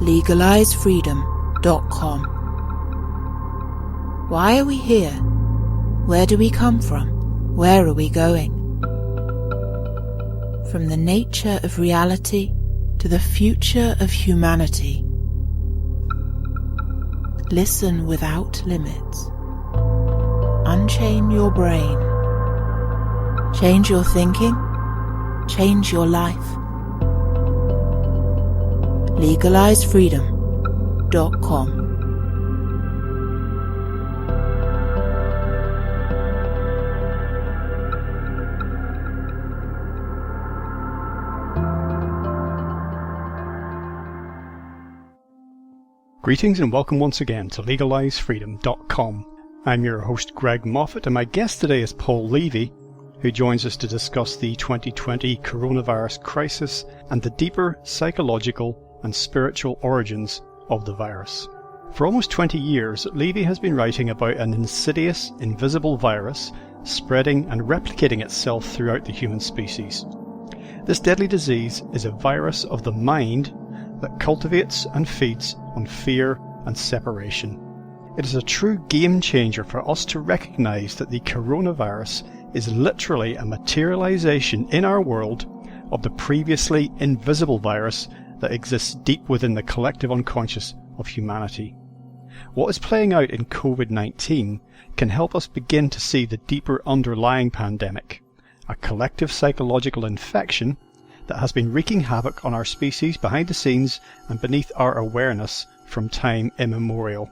legalizefreedom.com. Why are we here? Where do we come from? Where are we going? From the nature of reality to the future of humanity. Listen without limits. Unchain your brain. Change your thinking. Change your life. legalizefreedom.com. Greetings and welcome once again to legalizefreedom.com. I'm your host Greg Moffat, and my guest today is Paul Levy, who joins us to discuss the 2020 coronavirus crisis and the deeper psychological and spiritual origins of the virus. For almost 20 years, Levy has been writing about an insidious, invisible virus spreading and replicating itself throughout the human species. This deadly disease is a virus of the mind that cultivates and feeds on fear and separation. It is a true game changer for us to recognize that the coronavirus is literally a materialization in our world of the previously invisible virus that exists deep within the collective unconscious of humanity. What is playing out in COVID-19 can help us begin to see the deeper underlying pandemic, a collective psychological infection that has been wreaking havoc on our species behind the scenes and beneath our awareness from time immemorial.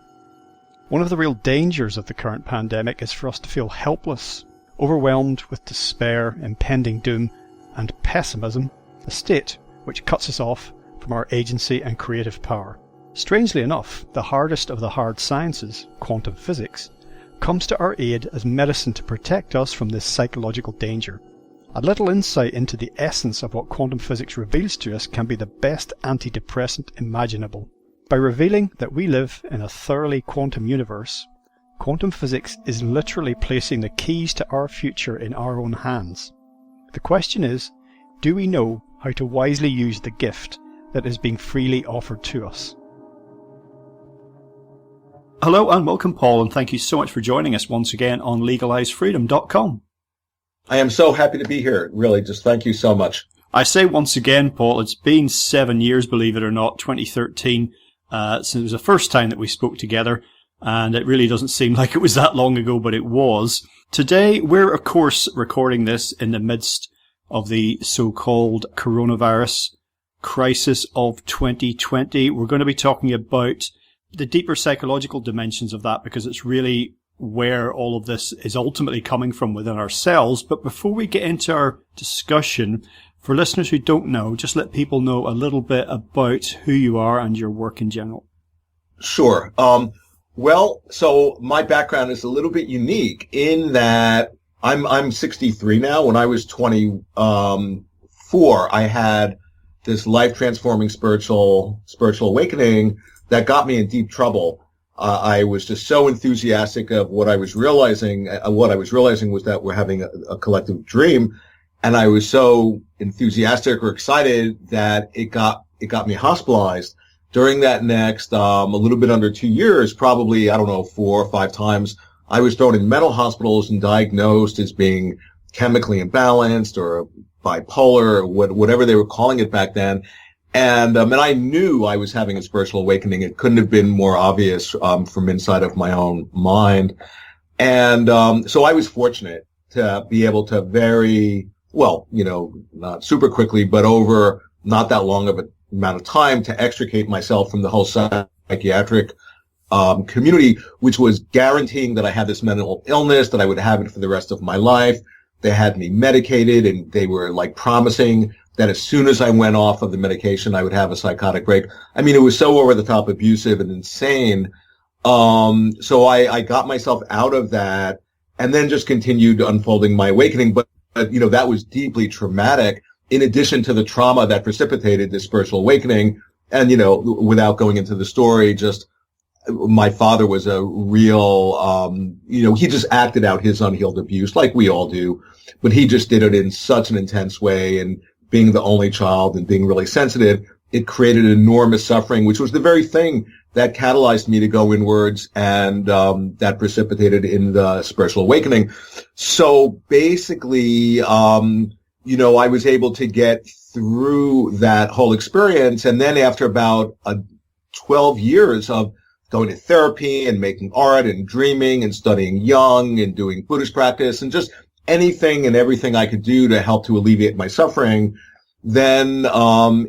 One of the real dangers of the current pandemic is for us to feel helpless, overwhelmed with despair, impending doom, and pessimism, a state which cuts us off from our agency and creative power. Strangely enough, the hardest of the hard sciences, quantum physics, comes to our aid as medicine to protect us from this psychological danger. A little insight into the essence of what quantum physics reveals to us can be the best anti-depressant imaginable. By revealing that we live in a thoroughly quantum universe, quantum physics is literally placing the keys to our future in our own hands. The question is, do we know how to wisely use the gift that is being freely offered to us? Hello and welcome, Paul, and thank you so much for joining us once again on legalizefreedom.com. I am so happy to be here. Really, just thank you so much. I say once again, Paul, it's been 7 years, believe it or not, 2013, since it was the first time that we spoke together, and it really doesn't seem like it was that long ago, but it was. Today, we're, of course, recording this in the midst of the so-called coronavirus crisis of 2020. We're going to be talking about the deeper psychological dimensions of that, because it's really where all of this is ultimately coming from within ourselves. But before we get into our discussion, for listeners who don't know, just let people know a little bit about who you are and your work in general. Sure. Well, so my background is a little bit unique in that I'm 63 now. When I was 24, I had this life-transforming spiritual awakening that got me in deep trouble. I was just so enthusiastic of what I was realizing. What I was realizing was that we're having a collective dream, and I was so enthusiastic or excited that it got me hospitalized. During that next, a little bit under 2 years, probably, I don't know, 4 or 5 times, I was thrown in mental hospitals and diagnosed as being chemically imbalanced or bipolar, or whatever they were calling it back then. And I knew I was having a spiritual awakening. It couldn't have been more obvious, from inside of my own mind. And, so I was fortunate to be able to very well, not super quickly, but over not that long of an amount of time to extricate myself from the whole psychiatric, community, which was guaranteeing that I had this mental illness, that I would have it for the rest of my life. They had me medicated, and they were like promising that as soon as I went off of the medication, I would have a psychotic break. I mean, it was so over the top abusive and insane. So I got myself out of that and then just continued unfolding my awakening. But that was deeply traumatic in addition to the trauma that precipitated this spiritual awakening. And, without going into the story, just my father was a real, he just acted out his unhealed abuse like we all do, but he just did it in such an intense way. And being the only child and being really sensitive, it created enormous suffering, which was the very thing that catalyzed me to go inwards, and that precipitated in the spiritual awakening. So basically, I was able to get through that whole experience. And then after about 12 years of going to therapy and making art and dreaming and studying Jung and doing Buddhist practice and just anything and everything I could do to help to alleviate my suffering, then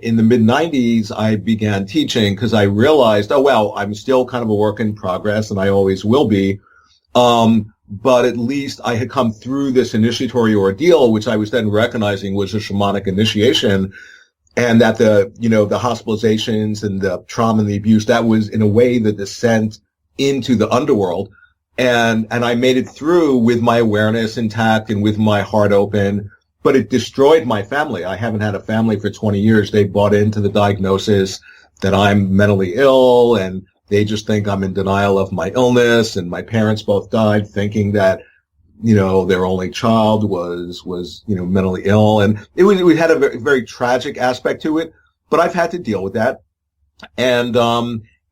in the mid-90s, I began teaching because I realized, I'm still kind of a work in progress, and I always will be. But at least I had come through this initiatory ordeal, which I was then recognizing was a shamanic initiation, and that the hospitalizations and the trauma and the abuse, that was in a way the descent into the underworld. And I made it through with my awareness intact and with my heart open, but it destroyed my family. I haven't had a family for 20 years. They bought into the diagnosis that I'm mentally ill, and they just think I'm in denial of my illness. And my parents both died thinking that, their only child was mentally ill. And we had a very, very tragic aspect to it, but I've had to deal with that. But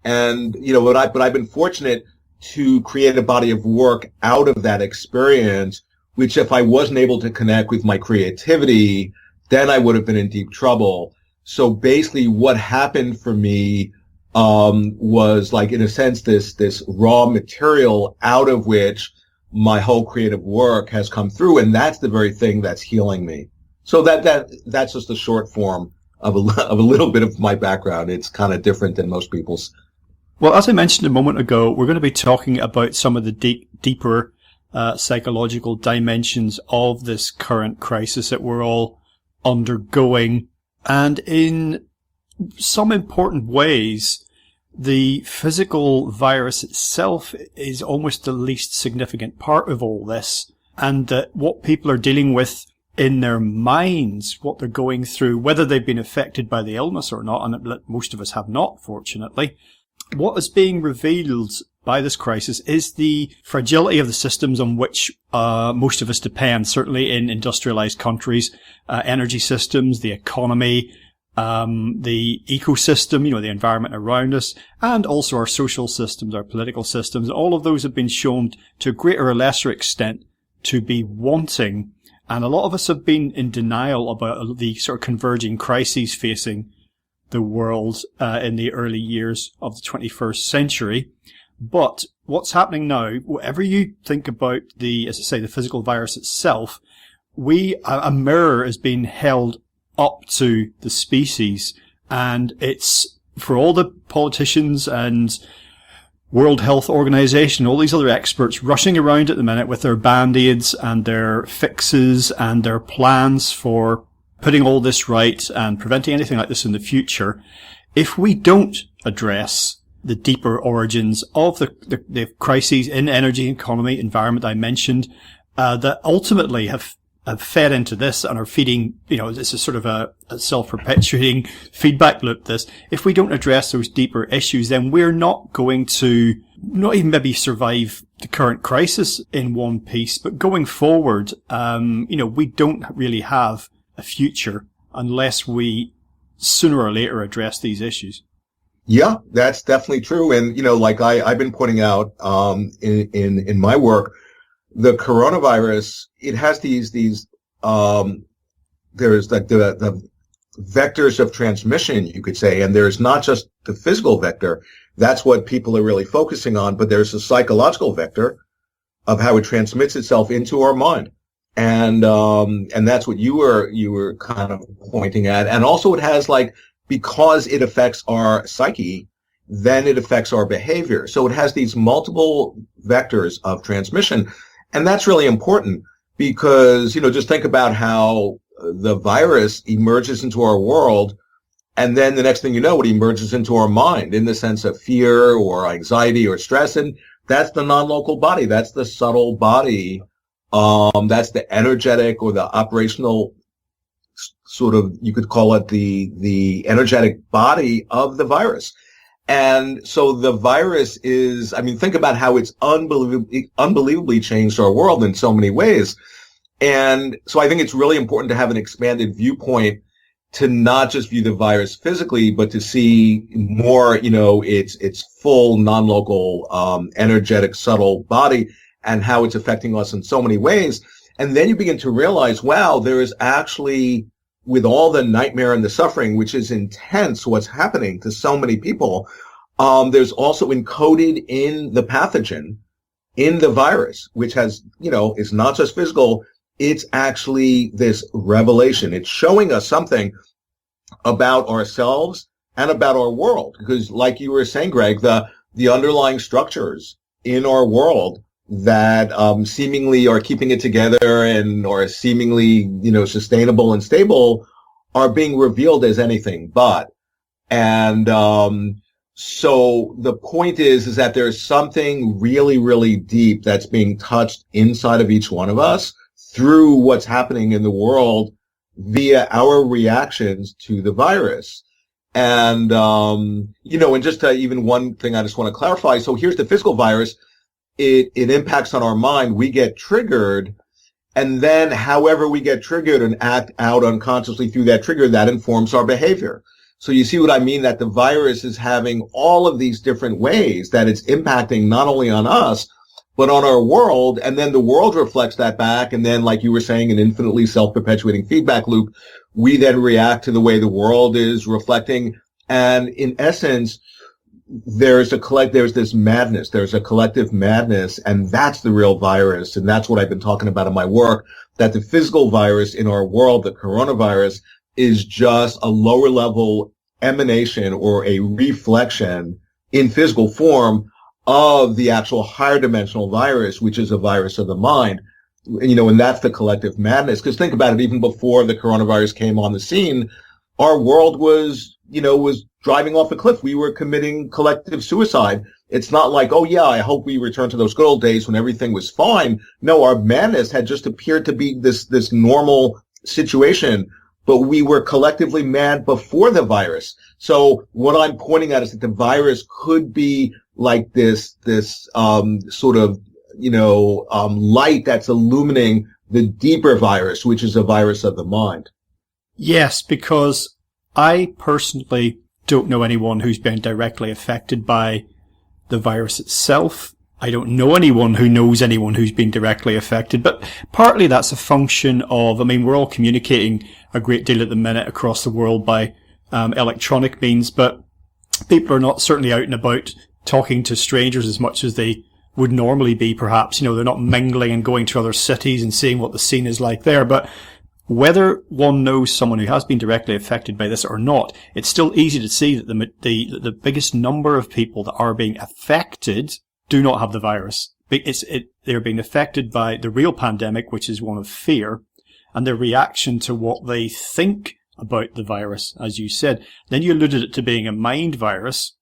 I've been fortunate to create a body of work out of that experience, which if I wasn't able to connect with my creativity, then I would have been in deep trouble. So basically what happened for me was like, in a sense, this raw material out of which my whole creative work has come through. And that's the very thing that's healing me. So that's just a short form of a little bit of my background. It's kind of different than most people's. Well, as I mentioned a moment ago, we're going to be talking about some of the deeper psychological dimensions of this current crisis that we're all undergoing. And in some important ways, the physical virus itself is almost the least significant part of all this. And what people are dealing with in their minds, what they're going through, whether they've been affected by the illness or not, and most of us have not, fortunately. What is being revealed by this crisis is the fragility of the systems on which most of us depend, certainly in industrialized countries, energy systems, the economy, the ecosystem, the environment around us, and also our social systems, our political systems. All of those have been shown to a greater or lesser extent to be wanting. And a lot of us have been in denial about the sort of converging crises facing the world in the early years of the 21st century. But what's happening now, whatever you think about as I say, the physical virus itself, a mirror is being held up to the species, and it's for all the politicians and World Health Organization, all these other experts rushing around at the minute with their band-aids and their fixes and their plans for putting all this right and preventing anything like this in the future. If we don't address the deeper origins of the crises in energy, economy, environment I mentioned, that ultimately have fed into this and are feeding, this is sort of a self-perpetuating feedback loop, this. If we don't address those deeper issues, then we're not going to not even maybe survive the current crisis in one piece, but going forward, we don't really have a future unless we sooner or later address these issues. Yeah, that's definitely true. And, like I've been pointing out, in my work, the coronavirus, it has there's like the vectors of transmission, you could say, and there's not just the physical vector. That's what people are really focusing on, but there's a psychological vector of how it transmits itself into our mind. And that's what you were kind of pointing at. And also it has because it affects our psyche, then it affects our behavior. So it has these multiple vectors of transmission. And that's really important because, just think about how the virus emerges into our world. And then the next thing you know, it emerges into our mind in the sense of fear or anxiety or stress. And that's the non-local body. That's the subtle body. That's the energetic or the operational sort of, you could call it the energetic body of the virus. And so the virus is, think about how it's unbelievably changed our world in so many ways. And so I think it's really important to have an expanded viewpoint to not just view the virus physically, but to see more, its full non-local, energetic, subtle body and how it's affecting us in so many ways. And then you begin to realize, wow, there is actually, with all the nightmare and the suffering, which is intense, what's happening to so many people, there's also encoded in the pathogen, in the virus, which has, is not just physical, it's actually this revelation. It's showing us something about ourselves and about our world. Because like you were saying, Greg, the underlying structures in our world that seemingly are keeping it together and are seemingly, sustainable and stable are being revealed as anything but. And so the point is that there's something really, really deep that's being touched inside of each one of us through what's happening in the world via our reactions to the virus. And, and just even one thing I just want to clarify. So here's the physical virus. It impacts on our mind. We get triggered. And then however we get triggered and act out unconsciously through that trigger, that informs our behavior. So you see what I mean? That the virus is having all of these different ways that it's impacting not only on us, but on our world. And then the world reflects that back. And then, like you were saying, an infinitely self-perpetuating feedback loop. We then react to the way the world is reflecting. And in essence, there's this madness. There's a collective madness. And that's the real virus. And that's what I've been talking about in my work, that the physical virus in our world, the coronavirus, is just a lower level emanation or a reflection in physical form of the actual higher dimensional virus, which is a virus of the mind. And that's the collective madness. Because think about it, even before the coronavirus came on the scene, our world was driving off a cliff. We were committing collective suicide. It's not like, oh yeah, I hope we return to those good old days when everything was fine. No, our madness had just appeared to be this normal situation. But we were collectively mad before the virus. So what I'm pointing at is that the virus could be like this sort of, light that's illuminating the deeper virus, which is a virus of the mind. Yes, because I personally don't know anyone who's been directly affected by the virus itself. I don't know anyone who knows anyone who's been directly affected, but partly that's a function of, we're all communicating a great deal at the minute across the world by electronic means, but people are not certainly out and about talking to strangers as much as they would normally be, perhaps. They're not mingling and going to other cities and seeing what the scene is like there. But whether one knows someone who has been directly affected by this or not, it's still easy to see that the biggest number of people that are being affected do not have the virus. They're being affected by the real pandemic, which is one of fear, and their reaction to what they think about the virus, as you said. Then you alluded it to being a mind virus,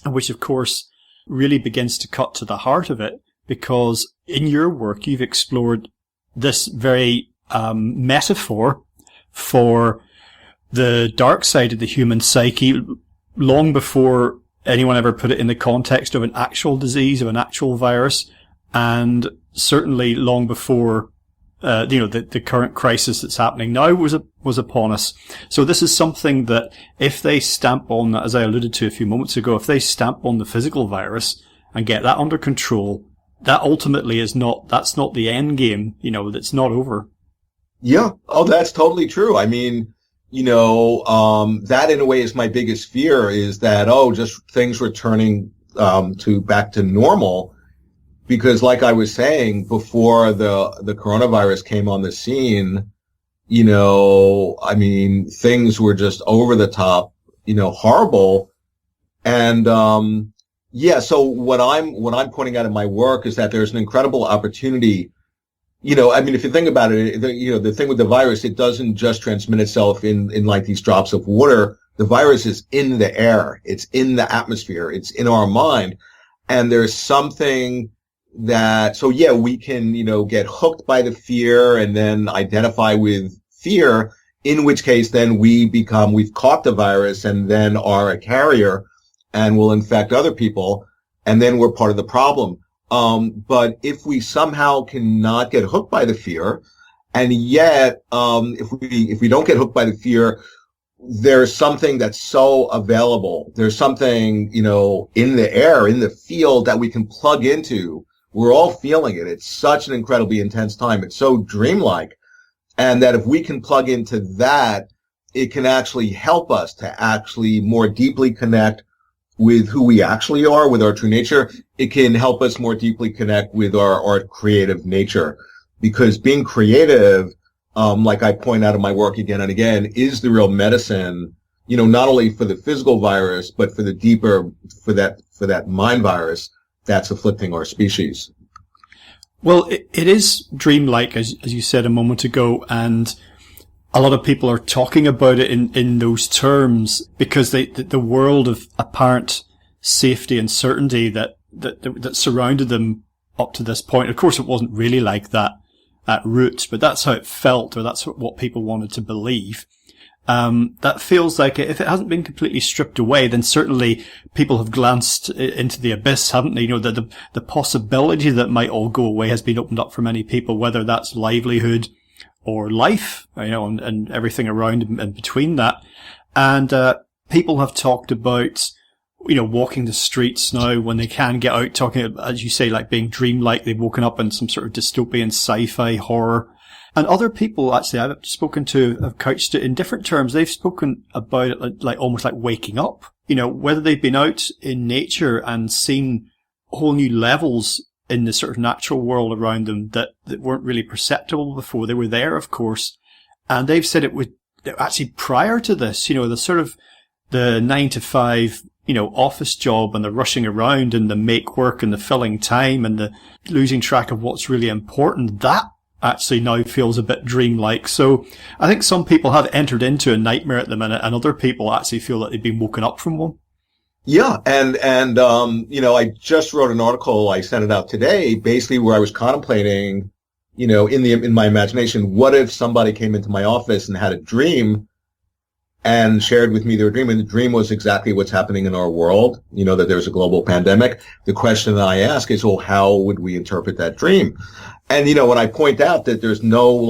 which of course really begins to cut to the heart of it, because in your work you've explored this very metaphor for the dark side of the human psyche long before anyone ever put it in the context of an actual disease, of an actual virus, and certainly long before the current crisis that's happening now was upon us. So this is something that if they stamp on, as I alluded to a few moments ago, if they stamp on the physical virus and get that under control, that ultimately that's not the end game, that's not over. Yeah. Oh, that's totally true. That in a way is my biggest fear, is that, just things returning back to normal. Because like I was saying, before the coronavirus came on the scene, things were just over the top, horrible. And, so what I'm pointing out in my work is that there's an incredible opportunity. If you think about it, the thing with the virus, it doesn't just transmit itself in like these drops of water. The virus is in the air. It's in the atmosphere. It's in our mind. And there's something we can, get hooked by the fear and then identify with fear, in which case then we've caught the virus and then are a carrier and will infect other people. And then we're part of the problem. But if we somehow cannot get hooked by the fear, and yet, if we don't get hooked by the fear, there's something that's so available. There's something, in the air, in the field that we can plug into. We're all feeling it. It's such an incredibly intense time. It's so dreamlike. And that if we can plug into that, it can actually help us to actually more deeply connect with who we actually are, with our true nature. It can help us more deeply connect with our creative nature, because being creative, like I point out in my work again and again, is the real medicine, not only for the physical virus, but for the deeper, for that mind virus that's afflicting our species. Well, it is dreamlike, as you said a moment ago, and a lot of people are talking about it in those terms because the world of apparent safety and certainty that surrounded them up to this point. Of course, it wasn't really like that at roots, but that's how it felt, or that's what people wanted to believe. That feels like if it hasn't been completely stripped away, then certainly people have glanced into the abyss, haven't they? The possibility that might all go away has been opened up for many people, whether that's livelihood or life, and everything around and between that. And people have talked about, walking the streets now when they can get out, talking, as you say, like being dreamlike. They've woken up in some sort of dystopian sci-fi horror. And other people, actually, I've spoken to, have couched it in different terms. They've spoken about it like almost like waking up, whether they've been out in nature and seen whole new levels in the sort of natural world around them that weren't really perceptible before. They were there, of course. And they've said it was actually prior to this, the sort of the 9 to 5, office job and the rushing around and the make work and the filling time and the losing track of what's really important. That actually now feels a bit dreamlike. So I think some people have entered into a nightmare at the minute, and other people actually feel that they've been woken up from one. Yeah. And I just wrote an article. I sent it out today, basically where I was contemplating, in my imagination, what if somebody came into my office and had a dream and shared with me their dream, and the dream was exactly what's happening in our world, that there's a global pandemic. The question that I ask is, well, how would we interpret that dream? And, when I point out that there's no,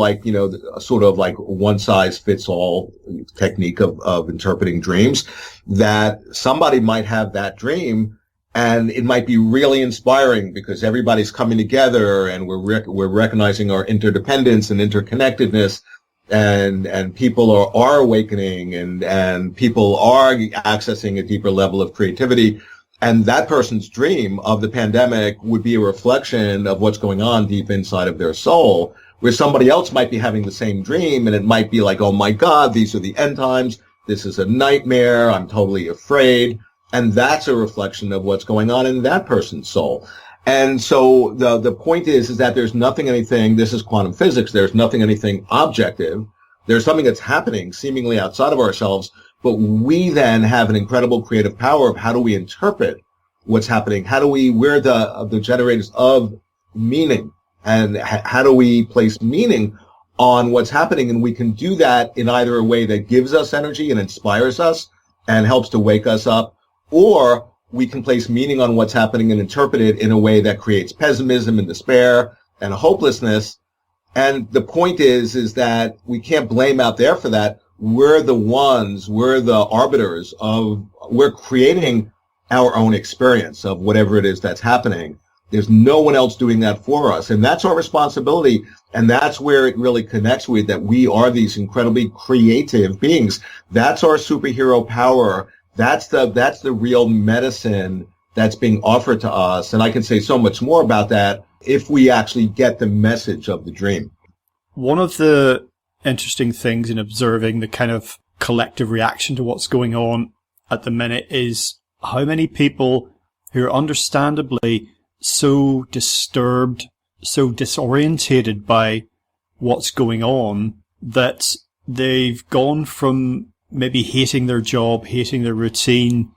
sort of like one size fits all technique of interpreting dreams, that somebody might have that dream and it might be really inspiring because everybody's coming together and we're recognizing our interdependence and interconnectedness, and people are awakening and people are accessing a deeper level of creativity. And that person's dream of the pandemic would be a reflection of what's going on deep inside of their soul, where somebody else might be having the same dream, and it might be like, oh my God, these are the end times. This is a nightmare. I'm totally afraid. And that's a reflection of what's going on in that person's soul. And so the point is that there's anything, this is quantum physics, there's anything objective. There's something that's happening seemingly outside of ourselves, but we then have an incredible creative power of how do we interpret what's happening? We're the generators of meaning, and how do we place meaning on what's happening? And we can do that in either a way that gives us energy and inspires us and helps to wake us up, or we can place meaning on what's happening and interpret it in a way that creates pessimism and despair and hopelessness. And the point is that we can't blame out there for that. We're the arbiters we're creating our own experience of whatever it is that's happening. There's no one else doing that for us. And that's our responsibility. And that's where it really connects with that we are these incredibly creative beings. That's our superhero power. That's the real medicine that's being offered to us. And I can say so much more about that if we actually get the message of the dream. One of the interesting things in observing the kind of collective reaction to what's going on at the minute is how many people who are understandably so disturbed, so disorientated by what's going on that they've gone from maybe hating their job, hating their routine,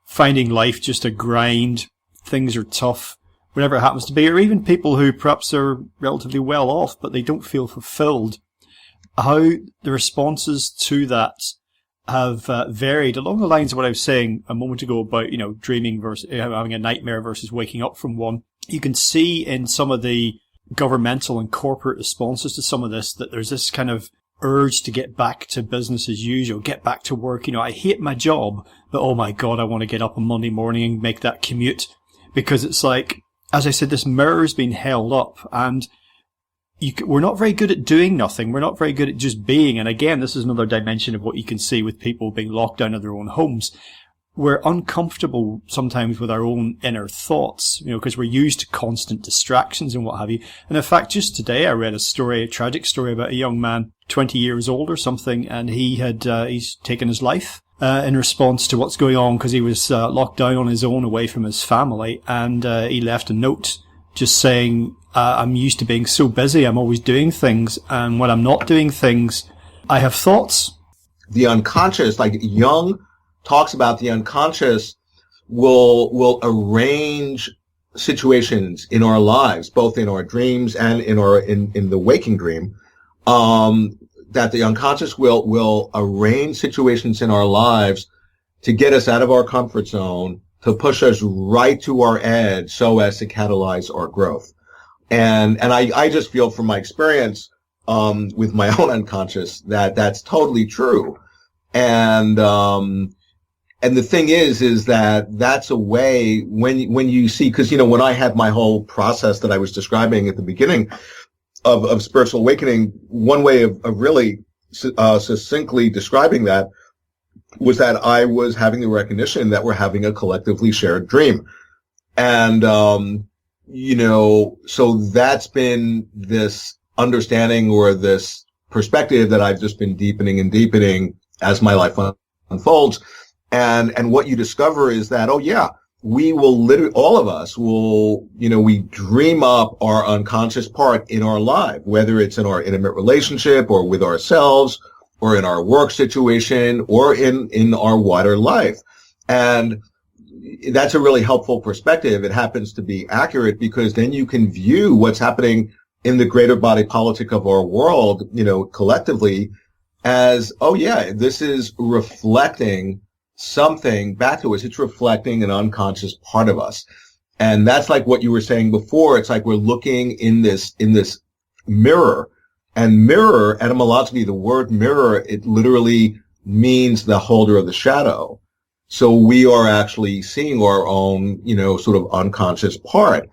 finding life just a grind, things are tough, whatever it happens to be, or even people who perhaps are relatively well off but they don't feel fulfilled. How the responses to that have varied along the lines of what I was saying a moment ago about, dreaming versus having a nightmare versus waking up from one. You can see in some of the governmental and corporate responses to some of this that there's this kind of urge to get back to business as usual, get back to work. You know, I hate my job, but oh my God, I want to get up on Monday morning and make that commute, because it's like, as I said, this mirror's been held up, and we're not very good at doing nothing. We're not very good at just being. And again, this is another dimension of what you can see with people being locked down in their own homes. We're uncomfortable sometimes with our own inner thoughts, you know, because we're used to constant distractions and what have you. And in fact, just today I read a tragic story about a young man, 20 years old or something, and he's taken his life in response to what's going on, because he was locked down on his own away from his family, and he left a note just saying, I'm used to being so busy, I'm always doing things, and when I'm not doing things, I have thoughts. The unconscious, like Jung talks about, the unconscious will arrange situations in our lives, both in our dreams and in the waking dream, that the unconscious will arrange situations in our lives to get us out of our comfort zone, to push us right to our edge so as to catalyze our growth. And I just feel from my experience with my own unconscious that that's totally true. And the thing is that that's a way when you see, because, you know, when I had my whole process that I was describing at the beginning of spiritual awakening, one way of really succinctly describing that was that I was having the recognition that we're having a collectively shared dream. And, you know, so that's been this understanding or this perspective that I've just been deepening and deepening as my life unfolds. And what you discover is that, oh yeah, we will literally, all of us will, you know, we dream up our unconscious part in our life, whether it's in our intimate relationship or with ourselves or in our work situation or in our wider life. And that's a really helpful perspective. It happens to be accurate because then you can view what's happening in the greater body politic of our world, you know, collectively as, oh yeah, this is reflecting something back to us. It's reflecting an unconscious part of us. And that's like what you were saying before. It's like we're looking in this mirror. And mirror, etymologically, the word mirror, it literally means the holder of the shadow. So we are actually seeing our own, you know, sort of unconscious part.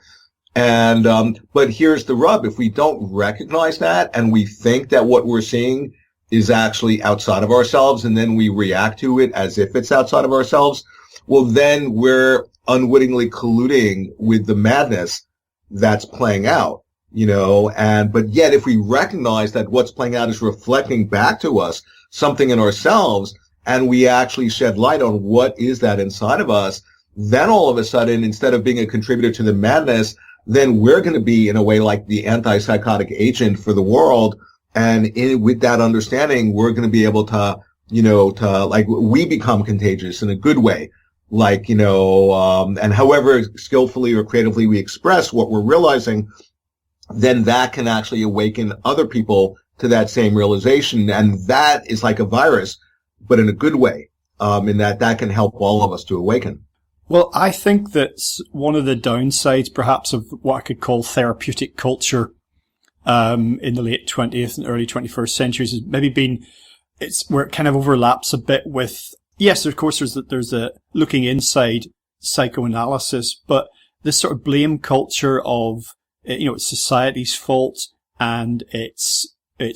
And, but here's the rub. If we don't recognize that and we think that what we're seeing is actually outside of ourselves, and then we react to it as if it's outside of ourselves, well, then we're unwittingly colluding with the madness that's playing out, you know, but yet if we recognize that what's playing out is reflecting back to us something in ourselves, and we actually shed light on what is that inside of us, then all of a sudden, instead of being a contributor to the madness, then we're going to be in a way like the antipsychotic agent for the world. And with that understanding, we're going to be able to, you know, like we become contagious in a good way. Like, you know, and however skillfully or creatively we express what we're realizing, then that can actually awaken other people to that same realization. And that is like a virus, but in a good way, in that can help all of us to awaken. Well, I think that's one of the downsides, perhaps, of what I could call therapeutic culture in the late 20th and early 21st centuries, has maybe it's where it kind of overlaps a bit with, yes, of course, there's a looking inside psychoanalysis, but this sort of blame culture of, you know, it's society's fault and it's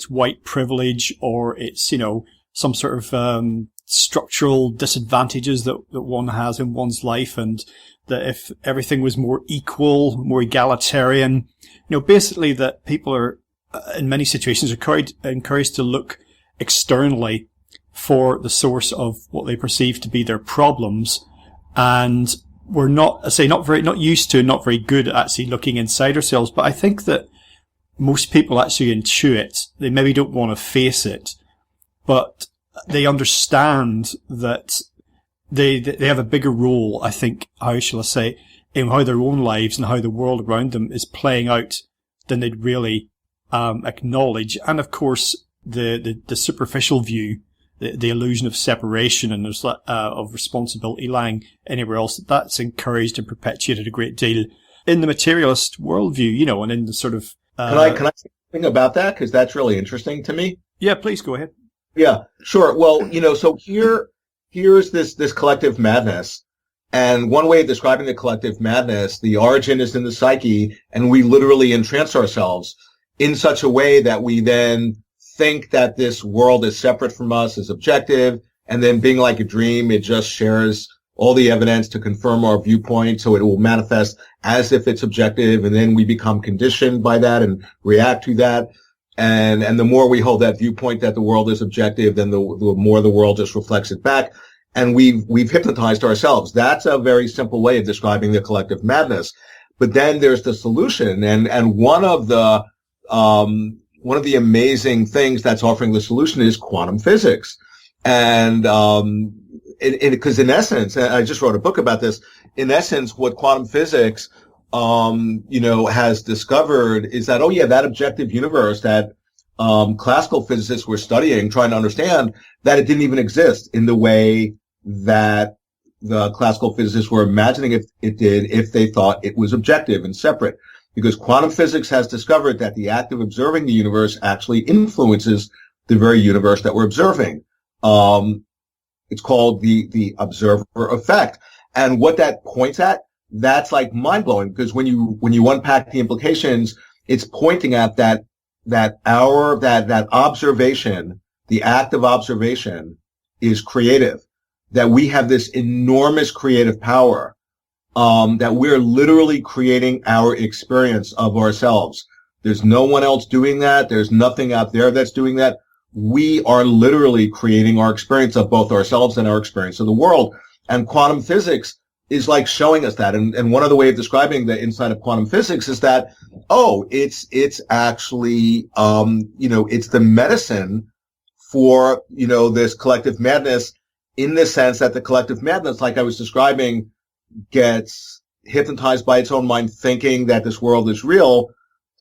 white privilege, or it's, you know, some sort of, structural disadvantages that one has in one's life, and that if everything was more equal, more egalitarian, you know, basically that people are, in many situations, encouraged to look externally for the source of what they perceive to be their problems. And we're not used to, and not very good at actually looking inside ourselves. But I think that most people actually intuit. They maybe don't want to face it, but they understand that they have a bigger role, I think, how shall I say, in how their own lives and how the world around them is playing out than they'd really acknowledge. And of course, the superficial view, the illusion of separation and there's of responsibility lying anywhere else, that's encouraged and perpetuated a great deal in the materialist worldview, you know, and in the sort of... Can I say something about that? Because that's really interesting to me. Yeah, please go ahead. Yeah, sure. Well, so here's this collective madness. And one way of describing the collective madness, the origin is in the psyche, and we literally entrance ourselves in such a way that we then think that this world is separate from us, is objective, and then being like a dream, it just shares all the evidence to confirm our viewpoint, so it will manifest as if it's objective, and then we become conditioned by that and react to that. And the more we hold that viewpoint that the world is objective, then the more the world just reflects it back. And we've hypnotized ourselves. That's a very simple way of describing the collective madness. But then there's the solution, and one of the amazing things that's offering the solution is quantum physics. And because in essence, and I just wrote a book about this. In essence, what quantum physics has discovered is that, that objective universe that classical physicists were studying, trying to understand, that it didn't even exist in the way that the classical physicists were imagining it did if they thought it was objective and separate. Because quantum physics has discovered that the act of observing the universe actually influences the very universe that we're observing. It's called the observer effect. And what that points at, that's like mind-blowing, because when you unpack the implications, it's pointing at that observation, the act of observation, is creative. That we have this enormous creative power, that we're literally creating our experience of ourselves. There's no one else doing that. There's nothing out there that's doing that. We are literally creating our experience of both ourselves and our experience of the world. And quantum physics is like showing us that. And one other way of describing the inside of quantum physics is that, it's actually, it's the medicine for, this collective madness, in the sense that the collective madness, like I was describing, gets hypnotized by its own mind thinking that this world is real.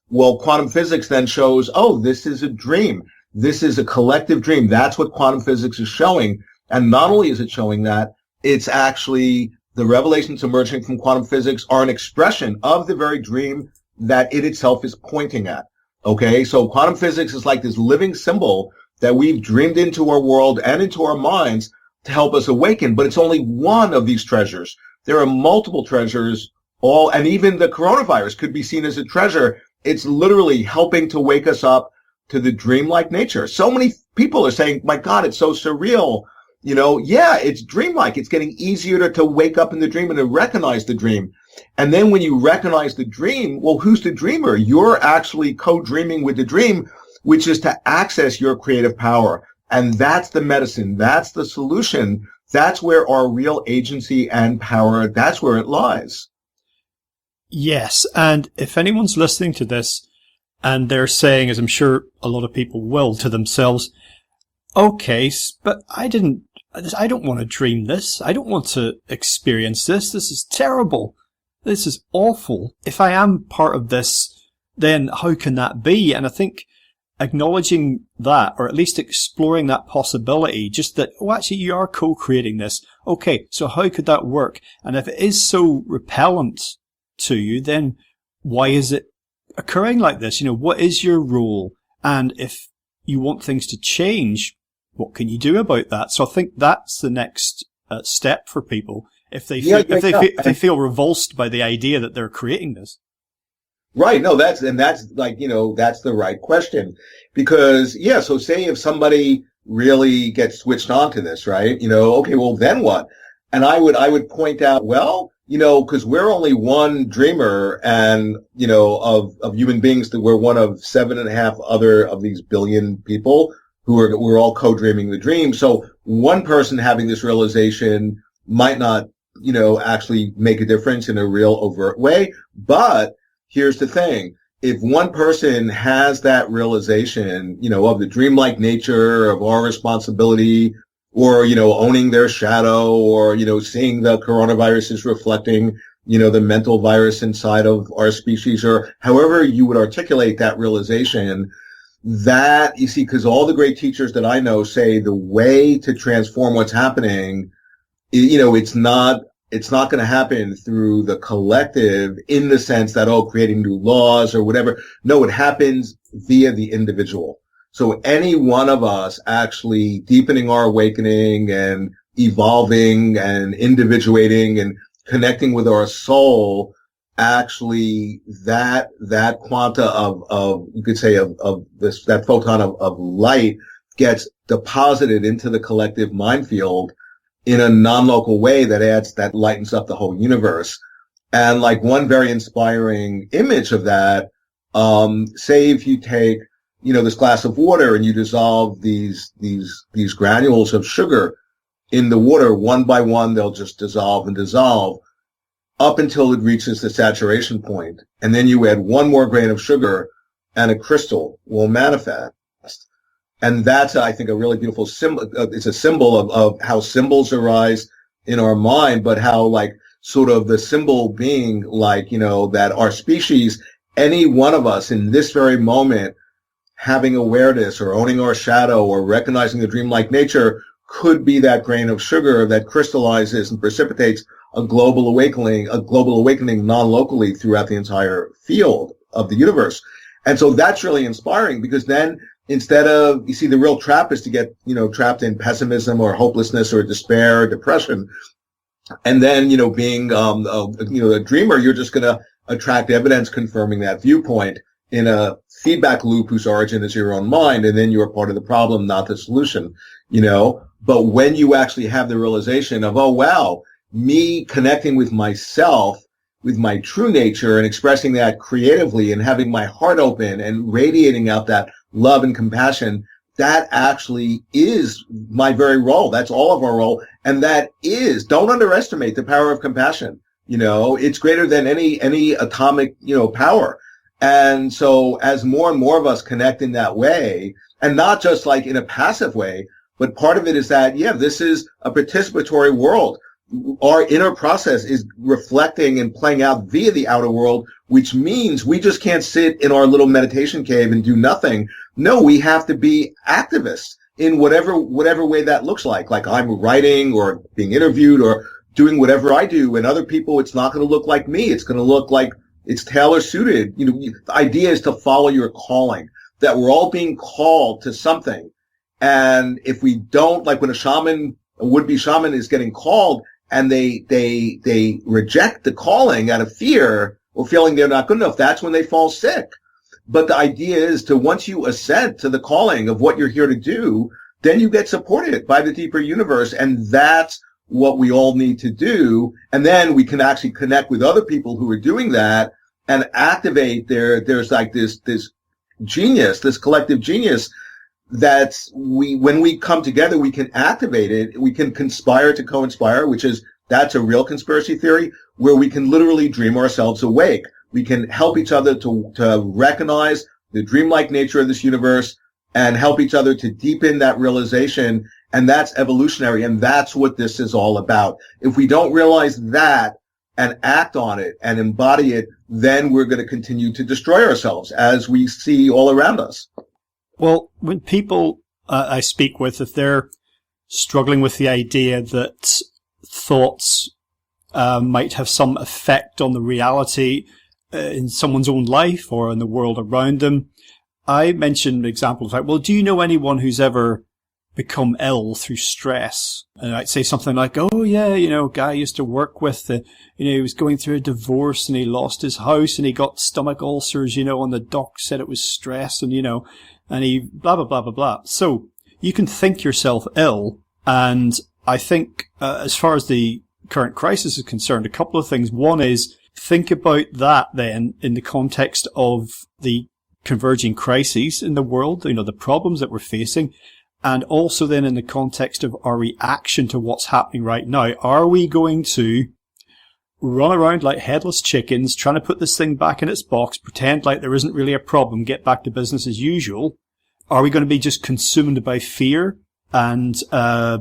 Well, quantum physics then shows, this is a dream. This is a collective dream. That's what quantum physics is showing. And not only is it showing that, it's actually the revelations emerging from quantum physics are an expression of the very dream that it itself is pointing at. Okay, so quantum physics is like this living symbol that we've dreamed into our world and into our minds to help us awaken, but it's only one of these treasures. There are multiple treasures, and even the coronavirus could be seen as a treasure. It's literally helping to wake us up to the dreamlike nature. So many people are saying, my God, it's so surreal. It's dreamlike. It's getting easier to wake up in the dream and to recognize the dream. And then when you recognize the dream, well, who's the dreamer? You're actually co-dreaming with the dream, which is to access your creative power. And that's the medicine. That's the solution. That's where our real agency and power, that's where it lies. Yes. And if anyone's listening to this and they're saying, as I'm sure a lot of people will, to themselves, okay, but I don't want to dream this. I don't want to experience this. This is terrible. This is awful. If I am part of this, then how can that be? And I think acknowledging that, or at least exploring that possibility, just that, actually you are co-creating this. Okay, so how could that work? And if it is so repellent to you, then why is it occurring like this? What is your role? And if you want things to change, what can you do about that? So I think that's the next step for people if they feel revulsed by the idea that they're creating this. Right. No, that's like, that's the right question. Because, so say if somebody really gets switched on to this, right? Okay, well, then what? And I would point out, well, because we're only one dreamer and, of human beings, that we're one of 7.5 other of these billion people we're all co-dreaming the dream. So one person having this realization might not, actually make a difference in a real overt way. But here's the thing. If one person has that realization, of the dreamlike nature of our responsibility, or, owning their shadow, or, seeing the coronavirus is reflecting, the mental virus inside of our species, or however you would articulate that realization, that, you see, because all the great teachers that I know say the way to transform what's happening, it's not going to happen through the collective in the sense that, creating new laws or whatever. No, it happens via the individual. So any one of us actually deepening our awakening and evolving and individuating and connecting with our soul, actually that quanta of you could say of this, that photon of light gets deposited into the collective mind field in a non-local way that lightens up the whole universe. And like one very inspiring image of that, say if you take, this glass of water and you dissolve these granules of sugar in the water one by one, they'll just dissolve and dissolve up until it reaches the saturation point. And then you add one more grain of sugar and a crystal will manifest. And that's, I think, a really beautiful symbol. It's a symbol of how symbols arise in our mind, but how like sort of the symbol being like, that our species, any one of us in this very moment, having awareness or owning our shadow or recognizing the dreamlike nature could be that grain of sugar that crystallizes and precipitates a global awakening non-locally throughout the entire field of the universe. And so that's really inspiring, because then instead of, you see, the real trap is to get, trapped in pessimism or hopelessness or despair or depression. And then, being, a dreamer, you're just going to attract evidence confirming that viewpoint in a feedback loop whose origin is your own mind. And then you're part of the problem, not the solution, But when you actually have the realization of, oh, wow, me connecting with myself, with my true nature and expressing that creatively and having my heart open and radiating out that love and compassion, that actually is my very role. That's all of our role. And don't underestimate the power of compassion. It's greater than any atomic, power. And so as more and more of us connect in that way, and not just like in a passive way, but part of it is that, this is a participatory world. Our inner process is reflecting and playing out via the outer world, which means we just can't sit in our little meditation cave and do nothing. No, we have to be activists in whatever way that looks like. Like I'm writing or being interviewed or doing whatever I do, and other people, it's not going to look like me. It's going to look like it's tailor suited. The idea is to follow your calling, that we're all being called to something. And if we don't, like when a would-be shaman is getting called, and they reject the calling out of fear or feeling they're not good enough, that's when they fall sick. But the idea is to, once you assent to the calling of what you're here to do, then you get supported by the deeper universe. And that's what we all need to do. And then we can actually connect with other people who are doing that and activate there's like this genius, this collective genius when we come together, we can activate it. We can conspire to co-inspire, that's a real conspiracy theory, where we can literally dream ourselves awake. We can help each other to recognize the dreamlike nature of this universe and help each other to deepen that realization. And that's evolutionary. And that's what this is all about. If we don't realize that and act on it and embody it, then we're going to continue to destroy ourselves, as we see all around us. Well, when people I speak with, if they're struggling with the idea that thoughts might have some effect on the reality in someone's own life or in the world around them, I mentioned examples like, well, do you know anyone who's ever become ill through stress? And I'd say something like, oh yeah, a guy I used to work with, he was going through a divorce and he lost his house and he got stomach ulcers, and the doc said it was stress and, and he blah, blah, blah, blah, blah. So you can think yourself ill. And I think, as far as the current crisis is concerned, a couple of things. One is think about that then in the context of the converging crises in the world, the problems that we're facing. And also then in the context of our reaction to what's happening right now. Are we going to run around like headless chickens, trying to put this thing back in its box, pretend like there isn't really a problem, get back to business as usual? Are we going to be just consumed by fear and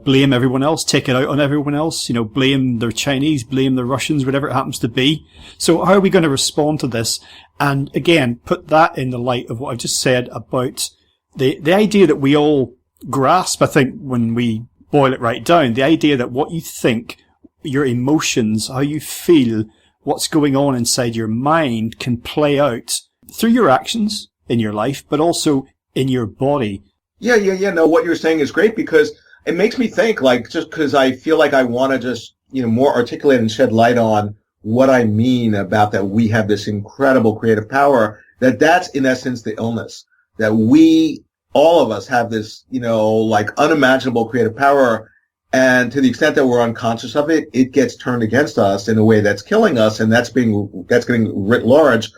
blame everyone else, take it out on everyone else, blame the Chinese, blame the Russians, whatever it happens to be? So how are we going to respond to this? And again, put that in the light of what I've just said about the idea that we all grasp, I think, when we boil it right down, the idea that what you think, your emotions, how you feel, what's going on inside your mind can play out through your actions in your life, but also in your body. Yeah. No, what you're saying is great because it makes me think, like, just because I feel like I want to just, more articulate and shed light on what I mean about that we have this incredible creative power, that's in essence the illness, that all of us have this, like unimaginable creative power. And to the extent that we're unconscious of it, it gets turned against us in a way that's killing us. And that's getting writ large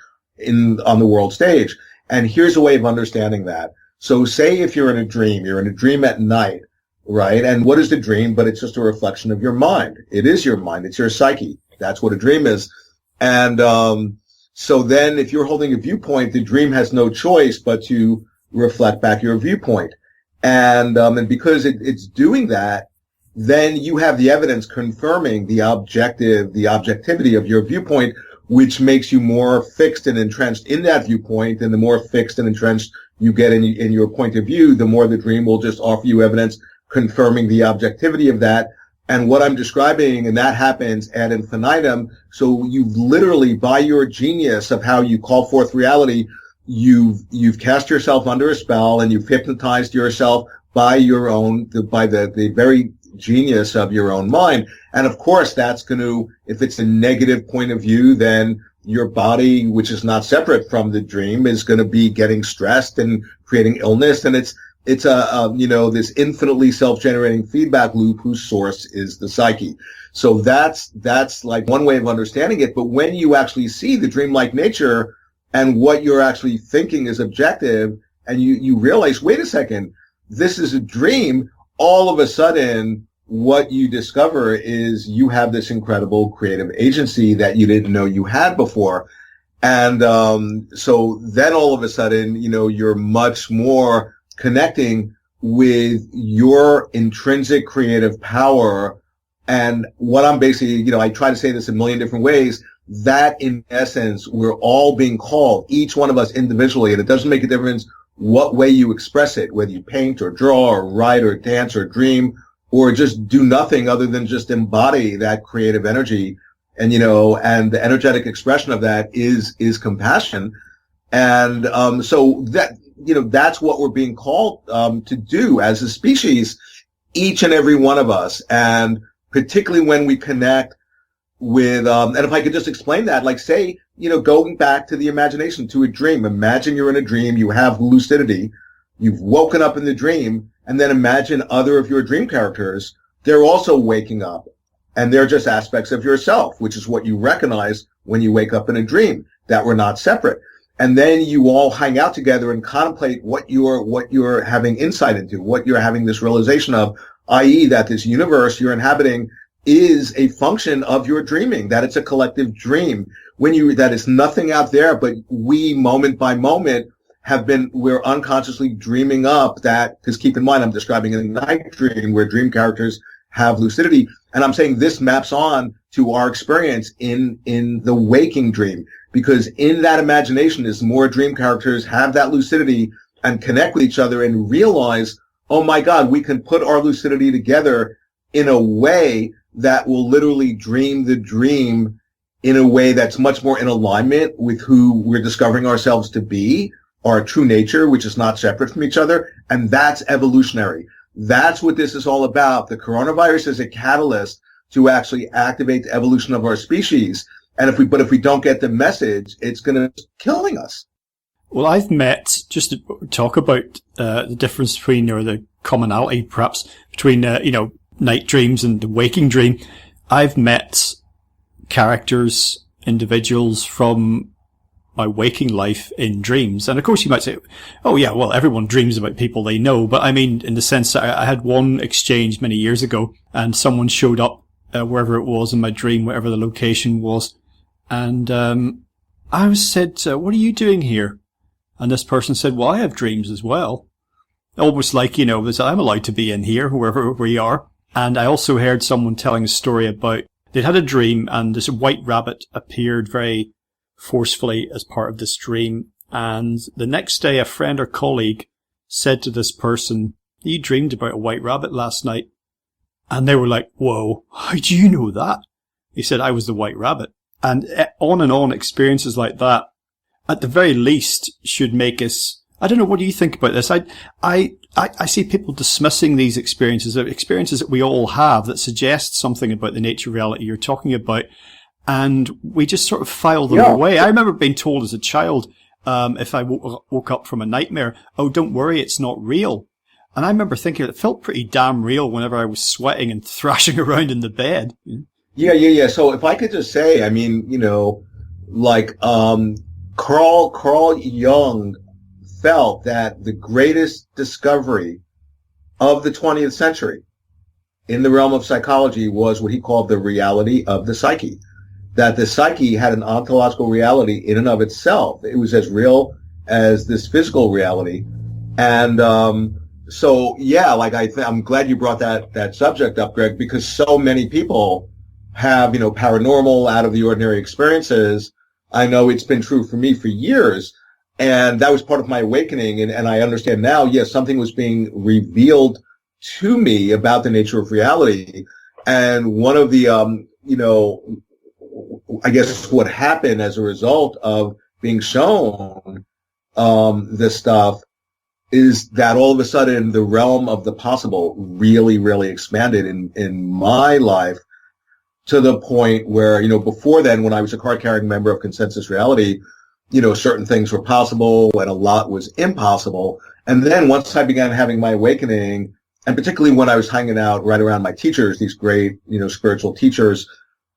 on the world stage. And here's a way of understanding that. So say if you're in a dream at night, right? And what is the dream? But it's just a reflection of your mind. It is your mind. It's your psyche. That's what a dream is. And, so then if you're holding a viewpoint, the dream has no choice but to reflect back your viewpoint. And because it's doing that, then you have the evidence confirming the objectivity of your viewpoint, which makes you more fixed and entrenched in that viewpoint. And the more fixed and entrenched you get in your point of view, the more the dream will just offer you evidence confirming the objectivity of that. And what I'm describing, and that happens ad infinitum. So you've literally, by your genius of how you call forth reality, you've cast yourself under a spell and you've hypnotized yourself by the very genius of your own mind. And of course, that's going to, if it's a negative point of view, then your body, which is not separate from the dream, is going to be getting stressed and creating illness. And it's this infinitely self-generating feedback loop whose source is the psyche. So that's like one way of understanding it. But when you actually see the dreamlike nature and what you're actually thinking is objective, and you realize, wait a second, this is a dream, all of a sudden, what you discover is you have this incredible creative agency that you didn't know you had before. And so then all of a sudden, you're much more connecting with your intrinsic creative power. And what I'm basically, I try to say this a million different ways, that in essence, we're all being called, each one of us individually, and it doesn't make a difference what way you express it, whether you paint or draw or write or dance or dream or just do nothing other than just embody that creative energy. And, and the energetic expression of that is compassion. And, so that, that's what we're being called, to do as a species, each and every one of us. And particularly when we connect with, and if I could just explain that, like say, going back to the imagination, to a dream. Imagine you're in a dream, you have lucidity, you've woken up in the dream, and then imagine other of your dream characters. They're also waking up, and they're just aspects of yourself, which is what you recognize when you wake up in a dream, that we're not separate. And then you all hang out together and contemplate what you're having insight into, what you're having this realization of, i.e. that this universe you're inhabiting is a function of your dreaming, that it's a collective dream. That is nothing out there, but we, moment by moment, we're unconsciously dreaming up that, because keep in mind, I'm describing a night dream where dream characters have lucidity. And I'm saying this maps on to our experience in the waking dream, because in that imagination, as more dream characters have that lucidity and connect with each other and realize, oh my God, we can put our lucidity together in a way that will literally dream the dream in a way that's much more in alignment with who we're discovering ourselves to be, our true nature, which is not separate from each other. And that's evolutionary. That's what this is all about. The coronavirus is a catalyst to actually activate the evolution of our species. And if we don't get the message, it's going to be killing us. Well, I've met, just to talk about the difference between, or the commonality perhaps between, night dreams and the waking dream. I've met characters, individuals from my waking life in dreams. And of course you might say, oh yeah, well, everyone dreams about people they know. But I mean, in the sense that I had one exchange many years ago and someone showed up wherever it was in my dream, whatever the location was. And I said, what are you doing here? And this person said, well, I have dreams as well. Almost like, I'm allowed to be in here, wherever we are. And I also heard someone telling a story about they'd had a dream and this white rabbit appeared very forcefully as part of this dream. And the next day, a friend or colleague said to this person, you dreamed about a white rabbit last night. And they were like, whoa, how do you know that? He said, I was the white rabbit. And on experiences like that, at the very least, should make us I don't know. What do you think about this? I see people dismissing these experiences that we all have that suggest something about the nature of reality you're talking about. And we just sort of file them away. I remember being told as a child, if I woke up from a nightmare, oh, don't worry, it's not real. And I remember thinking it felt pretty damn real whenever I was sweating and thrashing around in the bed. Yeah. So if I could just say, I mean, like, Carl Jung felt that the greatest discovery of the 20th century in the realm of psychology was what he called the reality of the psyche. That the psyche had an ontological reality in and of itself. It was as real as this physical reality. And so, yeah, like I'm glad you brought that subject up, Greg, because so many people have, paranormal, out of the ordinary experiences. I know it's been true for me for years. And that was part of my awakening. And I understand now, yes, something was being revealed to me about the nature of reality. And one of the, I guess what happened as a result of being shown this stuff is that all of a sudden the realm of the possible really, really expanded in my life to the point where, before then, when I was a card-carrying member of Consensus Reality, certain things were possible and a lot was impossible. And then once I began having my awakening, and particularly when I was hanging out right around my teachers, these great, spiritual teachers,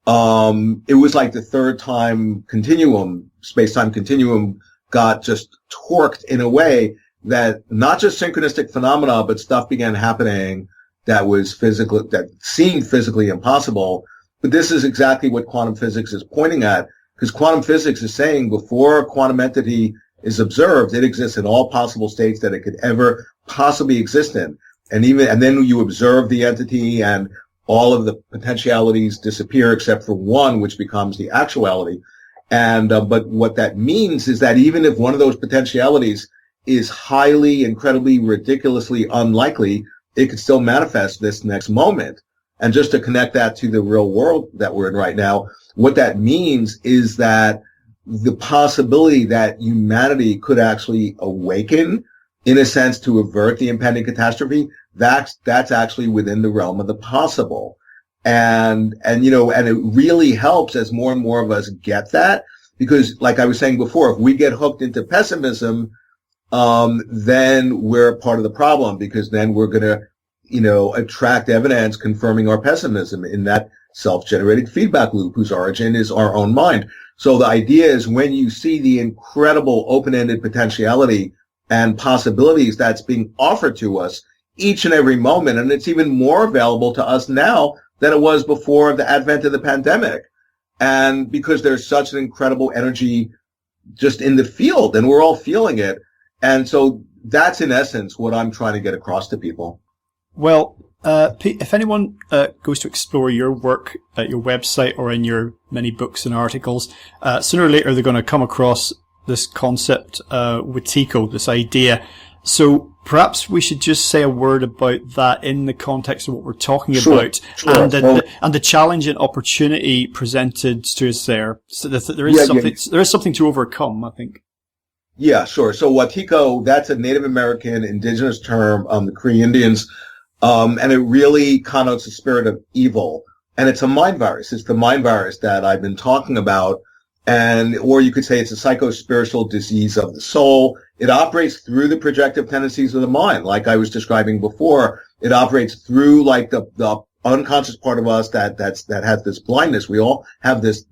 it was like the third time continuum, space-time continuum got just torqued in a way that not just synchronistic phenomena, but stuff began happening that was that seemed physically impossible. But this is exactly what quantum physics is pointing at, because quantum physics is saying before a quantum entity is observed, it exists in all possible states that it could ever possibly exist in. And then you observe the entity and all of the potentialities disappear except for one, which becomes the actuality. And, but what that means is that even if one of those potentialities is highly, incredibly, ridiculously unlikely, it could still manifest this next moment. And just to connect that to the real world that we're in right now, what that means is that the possibility that humanity could actually awaken, in a sense, to avert the impending catastrophe, that's actually within the realm of the possible. And it really helps as more and more of us get that, because like I was saying before, if we get hooked into pessimism, then we're part of the problem, because then we're going to, attract evidence confirming our pessimism in that self-generated feedback loop whose origin is our own mind. So the idea is when you see the incredible open-ended potentiality and possibilities that's being offered to us each and every moment, and it's even more available to us now than it was before the advent of the pandemic. And because there's such an incredible energy just in the field, and we're all feeling it. And so that's in essence what I'm trying to get across to people. Well, Pete, if anyone goes to explore your work at your website or in your many books and articles, sooner or later they're going to come across this concept with Tico, this idea. So perhaps we should just say a word about that in the context of what we're talking about, and the challenge and opportunity presented to us there. So there is something to overcome, I think. Yeah, sure. So Tico, that's a Native American indigenous term, the Cree Indians. And it really connotes the spirit of evil. And it's a mind virus. It's the mind virus that I've been talking about. Or you could say it's a psycho-spiritual disease of the soul. It operates through the projective tendencies of the mind. Like I was describing before, it operates through like the unconscious part of us that has this blindness. We all have this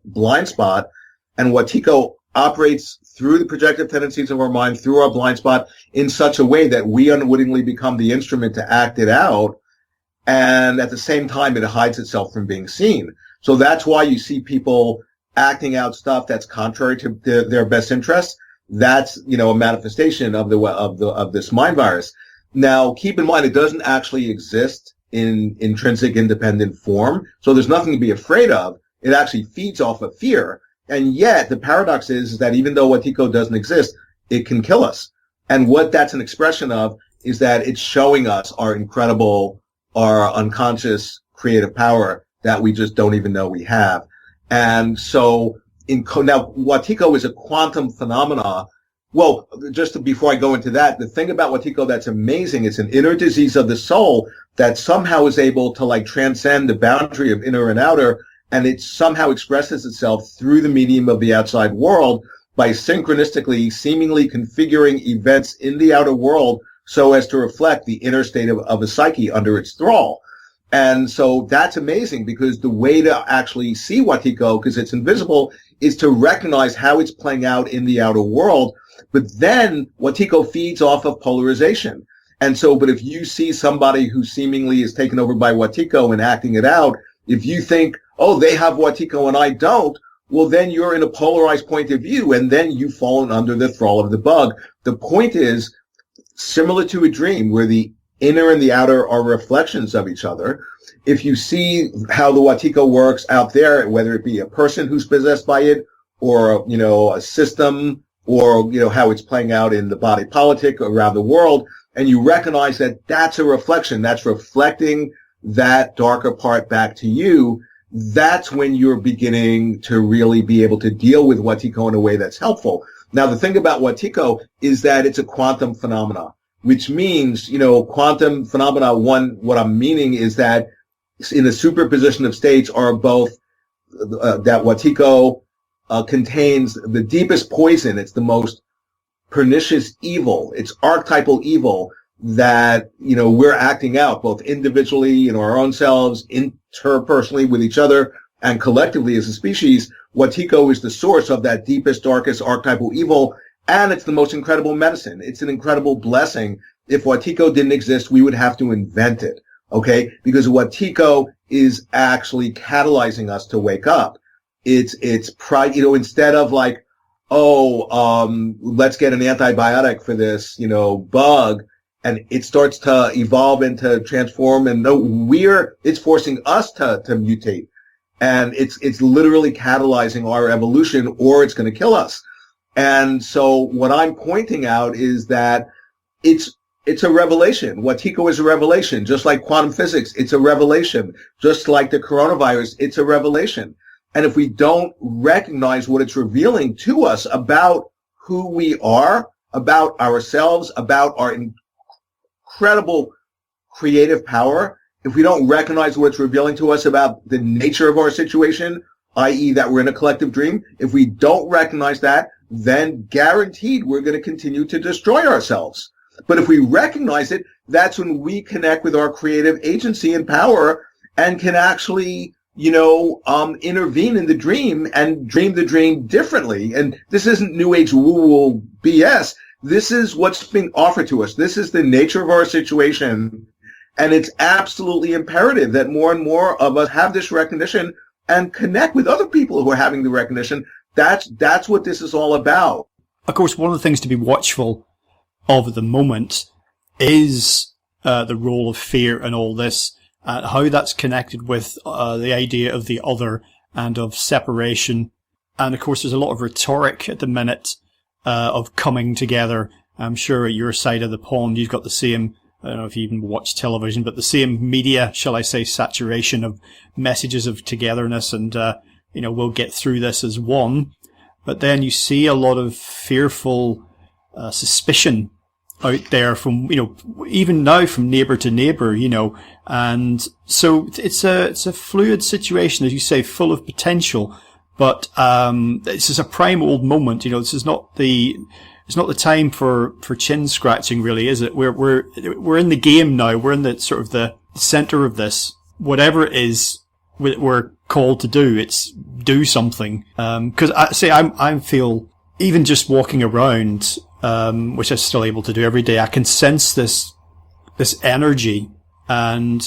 blind spot. And Tico operates through the projective tendencies of our mind, through our blind spot, in such a way that we unwittingly become the instrument to act it out. And at the same time, it hides itself from being seen. So that's why you see people acting out stuff that's contrary to their best interests. That's, a manifestation of this mind virus. Now, keep in mind, it doesn't actually exist in intrinsic independent form. So there's nothing to be afraid of. It actually feeds off of fear. And yet the paradox is that even though Tico doesn't exist, it can kill us. And what that's an expression of is that it's showing us our unconscious creative power that we just don't even know we have. And so now Tico is a quantum phenomena, Well, before I go into that, the thing about Wetiko that's amazing, it's an inner disease of the soul that somehow is able to like transcend the boundary of inner and outer, and it somehow expresses itself through the medium of the outside world by synchronistically, seemingly configuring events in the outer world so as to reflect the inner state of a psyche under its thrall. And so that's amazing, because the way to actually see Wetiko, because it's invisible, is to recognize how it's playing out in the outer world. But then Wetiko feeds off of polarization. And so, but if you see somebody who seemingly is taken over by Wetiko and acting it out, if you think, oh, they have Wetiko and I don't, well, then you're in a polarized point of view, and then you've fallen under the thrall of the bug. The point is, similar to a dream where the inner and the outer are reflections of each other, if you see how the Wetiko works out there, whether it be a person who's possessed by it, or, you know, a system, or, you know, how it's playing out in the body politic around the world, and you recognize that that's a reflection, that's reflecting that darker part back to you, that's when you're beginning to really be able to deal with Wetiko in a way that's helpful. Now, the thing about Wetiko is that it's a quantum phenomena, which means, you know, quantum phenomena, what I'm meaning is that in the superposition of states are both that Wetiko contains the deepest poison. It's the most pernicious evil. It's archetypal evil that, you know, we're acting out both individually in our own selves, interpersonally with each other, and collectively as a species. Wetiko is the source of that deepest, darkest archetypal evil, and it's the most incredible medicine. It's an incredible blessing. If Wetiko didn't exist, we would have to invent it, okay? Because Wetiko is actually catalyzing us to wake up. It's pride, you know, instead of like, let's get an antibiotic for this, you know, bug, and it starts to evolve and to transform, and it's forcing us to mutate. And it's literally catalyzing our evolution, or it's going to kill us. And so what I'm pointing out is that it's a revelation. Wetiko is a revelation, just like quantum physics. It's a revelation, just like the coronavirus. It's a revelation. And if we don't recognize what it's revealing to us about who we are, about ourselves, about our incredible creative power, if we don't recognize what it's revealing to us about the nature of our situation, i.e. that we're in a collective dream, if we don't recognize that, then guaranteed we're going to continue to destroy ourselves. But if we recognize it, that's when we connect with our creative agency and power and can actually, you know, intervene in the dream and dream the dream differently. And this isn't New Age woo-woo BS. This is what's being offered to us. This is the nature of our situation. And it's absolutely imperative that more and more of us have this recognition and connect with other people who are having the recognition. That's what this is all about. Of course, one of the things to be watchful of at the moment is the role of fear in all this, how that's connected with the idea of the other and of separation. And of course, there's a lot of rhetoric at the minute of coming together. I'm sure at your side of the pond, you've got the same, I don't know if you even watch television, but the same media, shall I say, saturation of messages of togetherness and, you know, we'll get through this as one. But then you see a lot of fearful suspicion out there from, you know, even now from neighbour to neighbour, you know, and so it's a fluid situation, as you say, full of potential, but this is a prime old moment, you know, this is not it's not the time for chin scratching, really, is it? We're in the game now, we're in the sort of the centre of this, whatever it is we're called to do, it's do something, because I feel, even just walking around, which I'm still able to do every day, I can sense this energy, and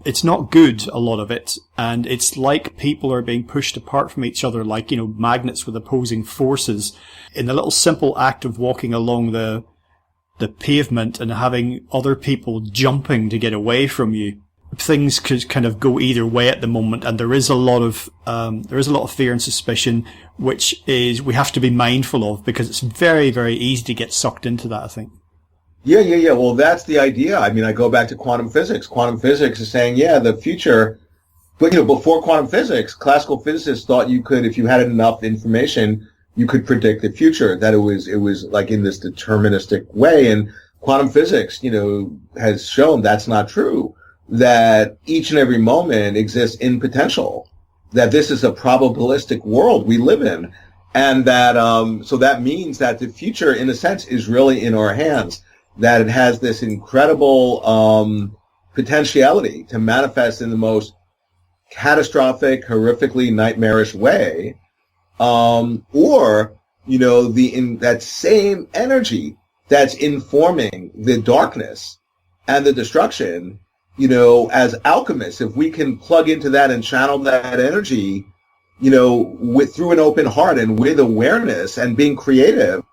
it's not good, a lot of it, and it's like people are being pushed apart from each other, like, you know, magnets with opposing forces. In the little simple act of walking along the pavement and having other people jumping to get away from you, things could kind of go either way at the moment, and there is a lot of fear and suspicion, which is we have to be mindful of, because it's very, very easy to get sucked into that, I think. Yeah. Well, that's the idea. I mean, I go back to quantum physics. Quantum physics is saying, yeah, the future, but, you know, before quantum physics, classical physicists thought you could, if you had enough information, you could predict the future, that it was like in this deterministic way. And quantum physics, has shown that's not true, that each and every moment exists in potential, that this is a probabilistic world we live in. And that, so that means that the future, in a sense, is really in our hands, that it has this incredible, potentiality to manifest in the most catastrophic, horrifically nightmarish way. Or, in that same energy that's informing the darkness and the destruction, as alchemists, if we can plug into that and channel that energy, through an open heart and with awareness and being creative,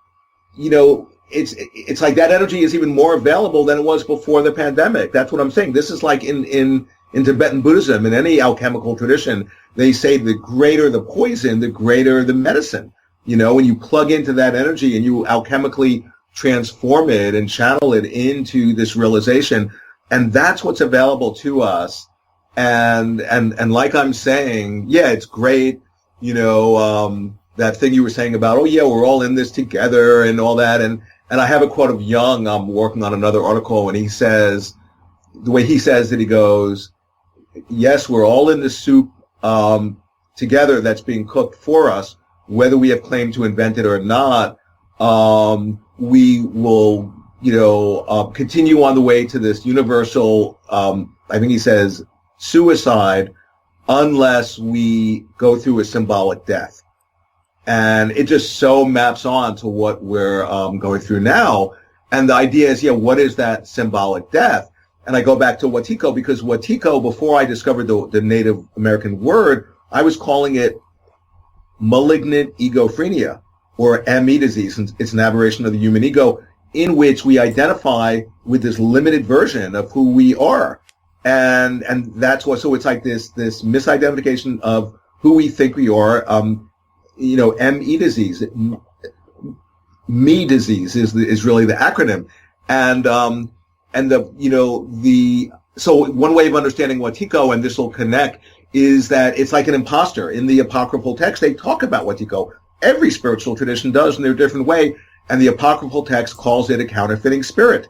it's like that energy is even more available than it was before the pandemic. That's what I'm saying. This is like in Tibetan Buddhism, in any alchemical tradition, they say the greater the poison, the greater the medicine. When you plug into that energy and you alchemically transform it and channel it into this realization, and that's what's available to us. And like I'm saying, yeah, it's great, that thing you were saying about, oh yeah, we're all in this together and all that. And I have a quote of Jung. I'm working on another article, and he says, the way he says it, he goes, yes, we're all in the soup together that's being cooked for us, whether we have claimed to invent it or not. We will, continue on the way to this universal, I think he says, suicide, unless we go through a symbolic death. And it just so maps on to what we're going through now. And the idea is, what is that symbolic death? And I go back to Tico, because Tico, before I discovered the Native American word, I was calling it malignant egophrenia, or ME disease. It's an aberration of the human ego, in which we identify with this limited version of who we are. And that's what, so it's like this misidentification of who we think we are. ME disease, me disease is really the acronym. So one way of understanding Tico, and this will connect, is that it's like an imposter. In the apocryphal text, they talk about Tico. Every spiritual tradition does in their different way, and the apocryphal text calls it a counterfeiting spirit.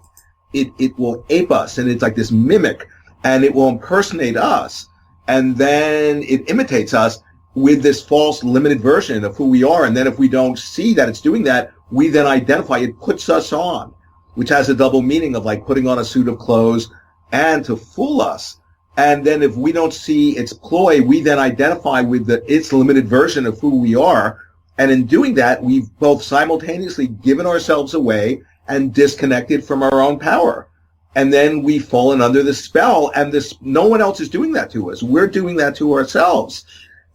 It will ape us, and it's like this mimic, and it will impersonate us, and then it imitates us with this false limited version of who we are. And then if we don't see that it's doing that, we then identify, it puts us on, which has a double meaning of like putting on a suit of clothes and to fool us. And then if we don't see its ploy, we then identify with its limited version of who we are. And in doing that, we've both simultaneously given ourselves away and disconnected from our own power. And then we've fallen under the spell, and no one else is doing that to us. We're doing that to ourselves.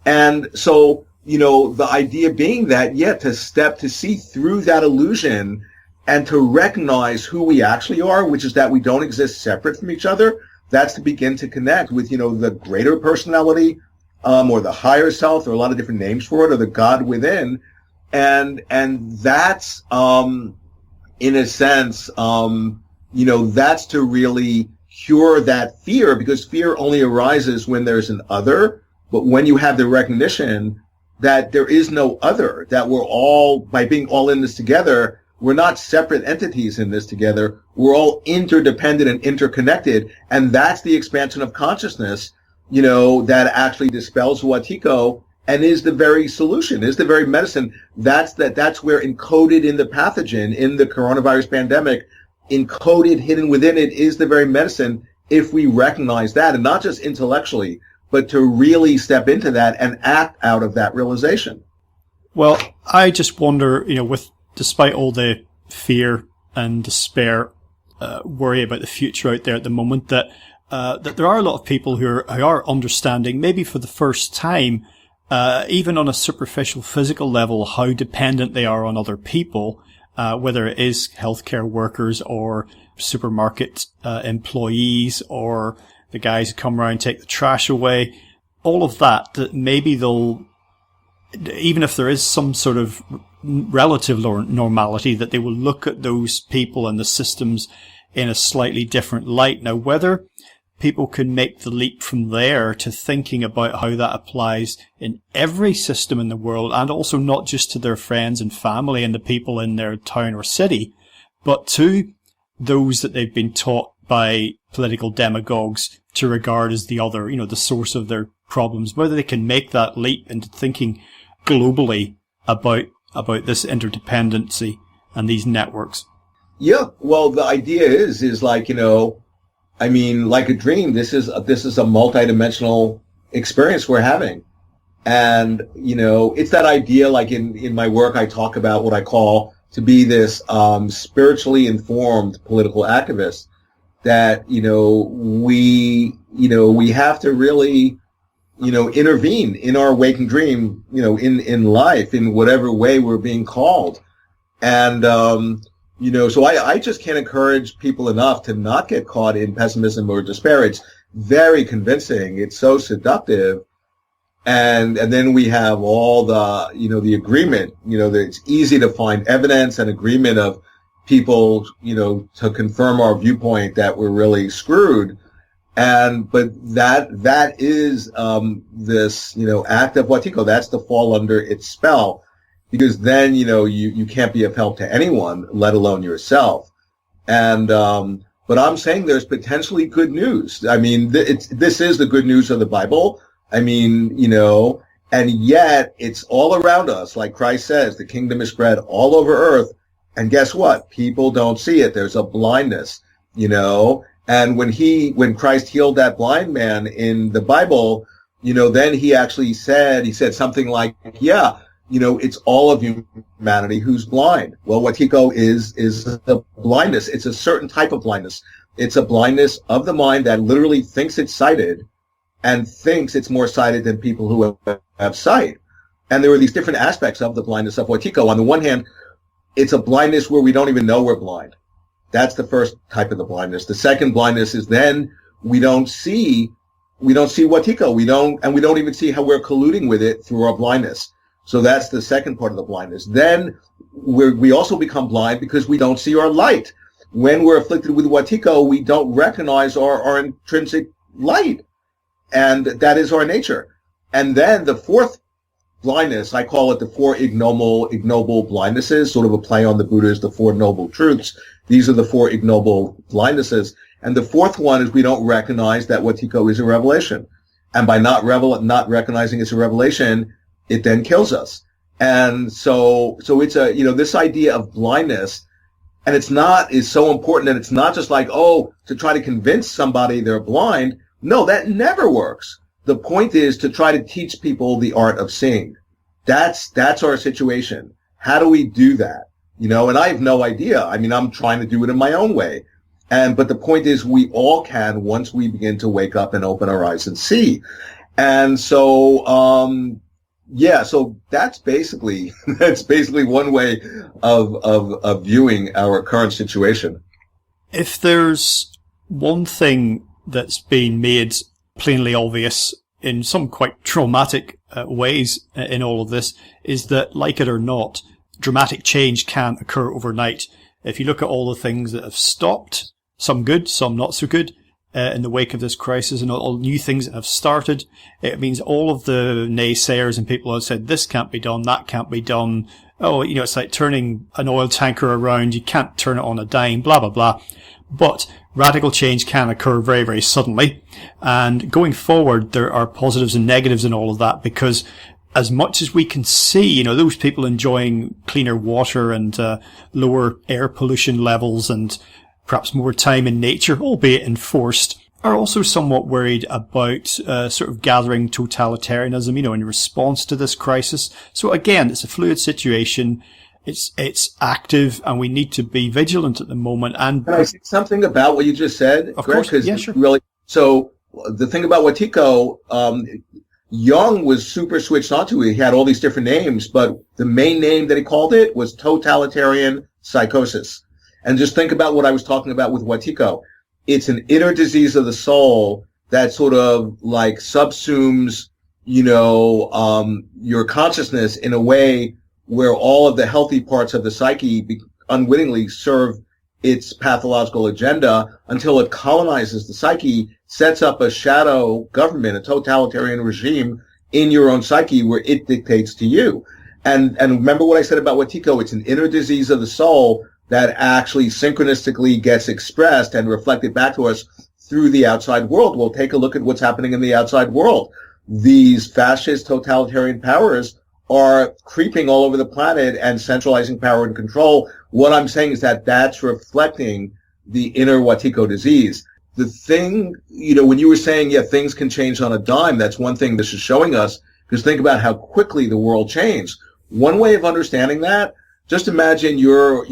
And so, the idea being that, to see through that illusion and to recognize who we actually are, which is that we don't exist separate from each other. That's to begin to connect with, the greater personality, or the higher self. There are a lot of different names for it, or the God within. And that's, in a sense, that's to really cure that fear, because fear only arises when there's an other. But when you have the recognition that there is no other, that we're all, by being all in this together, we're not separate entities in this together. We're all interdependent and interconnected. And that's the expansion of consciousness, that actually dispels Tico and is the very solution, is the very medicine. That's where encoded in the pathogen, in the coronavirus pandemic, encoded, hidden within it, is the very medicine, if we recognize that, and not just intellectually, but to really step into that and act out of that realization. Well, I just wonder, despite all the fear and despair, worry about the future out there at the moment, that there are a lot of people who are understanding, maybe for the first time, even on a superficial physical level, how dependent they are on other people, whether it is healthcare workers or supermarket employees or the guys who come around and take the trash away, all of that maybe they'll, even if there is some sort of relative normality, that they will look at those people and the systems in a slightly different light. Now, whether people can make the leap from there to thinking about how that applies in every system in the world, and also not just to their friends and family and the people in their town or city, but to those that they've been taught by political demagogues to regard as the other, the source of their problems, whether they can make that leap into thinking globally about this interdependency and these networks. Yeah, well, the idea is like, like a dream, this is a multidimensional experience we're having. And, it's that idea, like in my work, I talk about what I call to be this spiritually informed political activist, that, we have to really, intervene in our waking dream, in life, in whatever way we're being called. And, so I just can't encourage people enough to not get caught in pessimism or despair. It's very convincing. It's so seductive. And then we have all the, the agreement, that it's easy to find evidence and agreement of people, to confirm our viewpoint that we're really screwed. But that is, this, act of Tico. That's to fall under its spell. Because then, you can't be of help to anyone, let alone yourself. And, but I'm saying there's potentially good news. I mean, this is the good news of the Bible. I mean, and yet it's all around us. Like Christ says, the kingdom is spread all over earth. And guess what? People don't see it. There's a blindness, and when Christ healed that blind man in the Bible, then he actually said something like, yeah, it's all of humanity who's blind. Well, Tico is a blindness. It's a certain type of blindness. It's a blindness of the mind that literally thinks it's sighted and thinks it's more sighted than people who have sight. And there are these different aspects of the blindness of Tico. On the one hand, it's a blindness where we don't even know we're blind. That's the first type of the blindness. The second blindness is then we don't see Tico. We don't even see how we're colluding with it through our blindness. So that's the second part of the blindness. Then we also become blind because we don't see our light. When we're afflicted with Tico, we don't recognize our intrinsic light. And that is our nature. And then the fourth blindness, I call it the four ignoble blindnesses, sort of a play on the Buddha's, the Four Noble Truths. These are the four ignoble blindnesses. And the fourth one is we don't recognize that Tico is a revelation. And by not recognizing it's a revelation, it then kills us. And so it's this idea of blindness, and is so important, and it's not just like, to try to convince somebody they're blind. No, that never works. The point is to try to teach people the art of seeing. That's our situation. How do we do that? And I have no idea. I mean, I'm trying to do it in my own way. But the point is we all can once we begin to wake up and open our eyes and see. And so, so that's basically one way of viewing our current situation. If there's one thing that's been made plainly obvious in some quite traumatic ways in all of this, is that, like it or not, dramatic change can occur overnight. If you look at all the things that have stopped, some good, some not so good, in the wake of this crisis, and all new things that have started, it means all of the naysayers and people who have said this can't be done, that can't be done, it's like turning an oil tanker around, you can't turn it on a dime, blah, blah, blah. But radical change can occur very, very suddenly. And going forward, there are positives and negatives in all of that, because as much as we can see, those people enjoying cleaner water and lower air pollution levels and perhaps more time in nature, albeit enforced, are also somewhat worried about sort of gathering totalitarianism, in response to this crisis. So again, it's a fluid situation. It's active, and we need to be vigilant at the moment. And can I say something about what you just said? Of course, yeah, sure. Really, so the thing about Tico, Jung was super switched onto it. He had all these different names, but the main name that he called it was totalitarian psychosis. And just think about what I was talking about with Tico. It's an inner disease of the soul that sort of like subsumes, your consciousness in a way where all of the healthy parts of the psyche unwittingly serve its pathological agenda until it colonizes the psyche, sets up a shadow government, a totalitarian regime in your own psyche where it dictates to you. And remember what I said about what Tico, it's an inner disease of the soul that actually synchronistically gets expressed and reflected back to us through the outside world. Well, take a look at what's happening in the outside world. These fascist totalitarian powers are creeping all over the planet and centralizing power and control. What I'm saying is that that's reflecting the inner Tico disease. The thing, when you were saying, things can change on a dime, that's one thing this is showing us, because think about how quickly the world changed. One way of understanding that, just imagine you're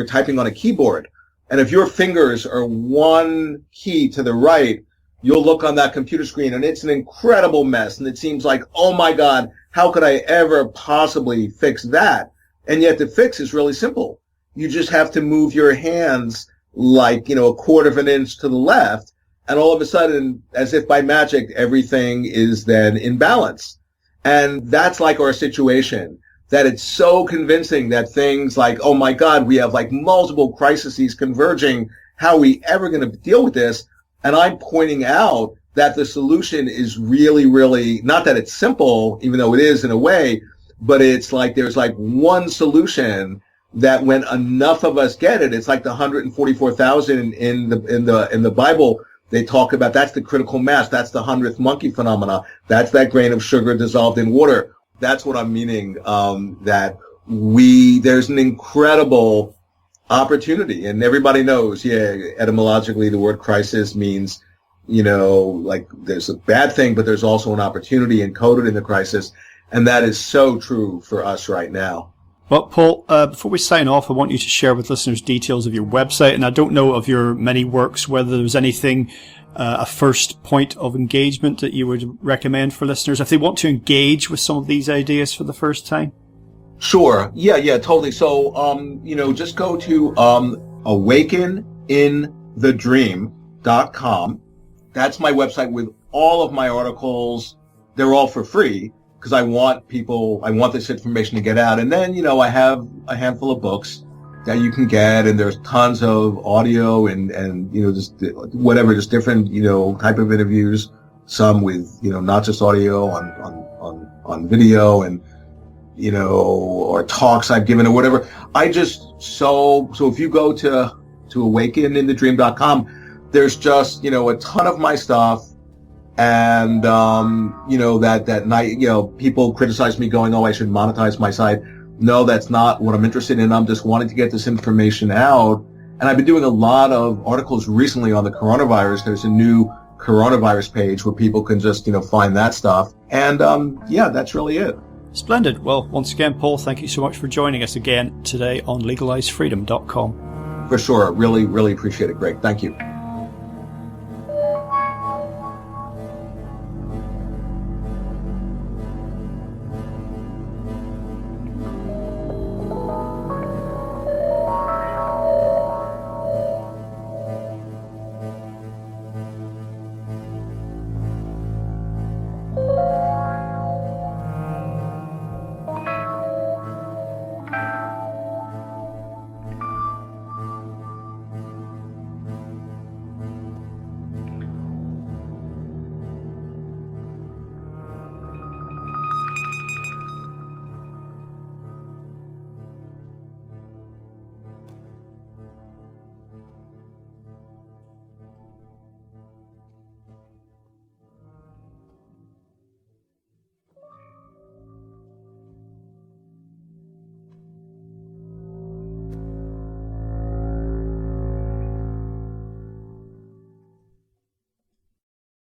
typing on a keyboard, and if your fingers are one key to the right, you'll look on that computer screen and it's an incredible mess, and it seems like, oh my God, how could I ever possibly fix that? And yet the fix is really simple. You just have to move your hands like, a quarter of an inch to the left, and all of a sudden, as if by magic, everything is then in balance. And that's like our situation, that it's so convincing that things like, oh my God, we have like multiple crises converging. How are we ever going to deal with this? And I'm pointing out that the solution is really, really, not that it's simple, even though it is in a way, but it's like there's like one solution that when enough of us get it, it's like the 144,000 in the Bible. They talk about that's the critical mass. That's the 100th monkey phenomena. That's that grain of sugar dissolved in water. That's what I'm meaning. That there's an incredible opportunity, and everybody knows. Etymologically, the word crisis means, like there's a bad thing, but there's also an opportunity encoded in the crisis, and that is so true for us right now. Well, Paul, before we sign off, I want you to share with listeners details of your website, and I don't know of your many works, whether there's anything, a first point of engagement that you would recommend for listeners if they want to engage with some of these ideas for the first time. Sure. Yeah, totally. So, just go to awakeninthedream.com. That's my website with all of my articles. They're all for free, because I want this information to get out. And then, I have a handful of books that you can get, and there's tons of audio and just whatever, just different, type of interviews, some with, not just audio on video and, or talks I've given or whatever. So if you go to awakeninthedream.com, there's just, a ton of my stuff. And, that night, people criticize me going, oh, I should monetize my site. No, that's not what I'm interested in. I'm just wanting to get this information out. And I've been doing a lot of articles recently on the coronavirus. There's a new coronavirus page where people can just, find that stuff. And, that's really it. Splendid. Well, once again, Paul, thank you so much for joining us again today on legalizefreedom.com. For sure. Really, really appreciate it, Greg. Thank you.